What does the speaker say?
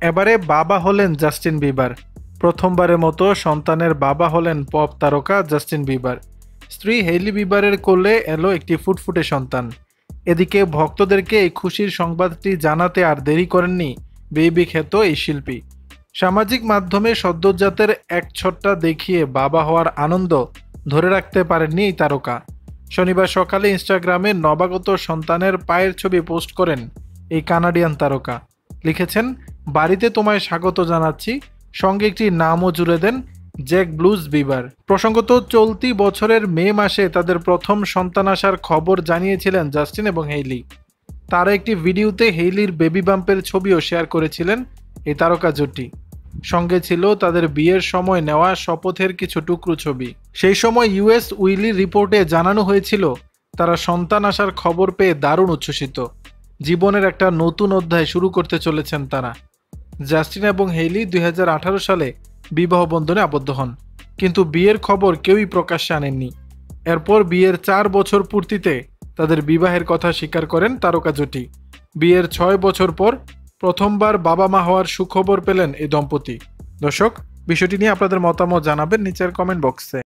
এবারে বাবা হলেন জাস্টিন বিবার। প্রথমবারের মতো সন্তানের বাবা হলেন পপ তারকা জাস্টিন বিবার। স্ত্রী হেইলি বিবারের কোলে এলো একটি ফুটফুটে সন্তান। এদিকে ভক্তদেরকে এই খুশির সংবাদটি জানাতে আর দেরি করেননি বেবি খ্যাত এই শিল্পী। সামাজিক মাধ্যমে সদ্যোজাতের এক ছটটা দেখিয়ে বাবা হওয়ার আনন্দ ধরে রাখতে পারেননি এই তারকা। শনিবার সকালে ইনস্টাগ্রামে নবাগত সন্তানের পায়ের ছবি পোস্ট করেন এই কানাডিয়ান তারকা। লিখেছেন, বাড়িতে তোমায় স্বাগত জানাচ্ছি, সঙ্গে একটি নামও জুড়ে দেন, জ্যাক ব্লুজ বিবার। প্রসঙ্গত, চলতি বছরের মে মাসে তাদের প্রথম সন্তান আসার খবর জানিয়েছিলেন জাস্টিন এবং হেইলি। তারা একটি ভিডিওতে হেইলির বেবি বাম্পের ছবিও শেয়ার করেছিলেন এই তারকা জুটি। সঙ্গে ছিল তাদের বিয়ের সময় নেওয়া শপথের কিছু টুকরো ছবি। সেই সময় ইউএস উইলি রিপোর্টে জানানো হয়েছিল তারা সন্তান আসার খবর পেয়ে দারুণ উচ্ছ্বসিত। জীবনের একটা নতুন অধ্যায় শুরু করতে চলেছেন তারা। জাস্টিন এবং হেইলি 2018 সালে বিবাহ বন্ধনে আবদ্ধ হন, কিন্তু বিয়ের খবর কেউই প্রকাশ্যে আনেননি। এরপর বিয়ের 4 বছর পূর্তিতে তাদের বিবাহের কথা স্বীকার করেন তারকা জুটি। বিয়ের 6 বছর পর প্রথমবার বাবা মা হওয়ার সুখবর পেলেন এই দম্পতি। দর্শক, বিষয়টি নিয়ে আপনাদের মতামত জানাবেন নিচের কমেন্ট বক্সে।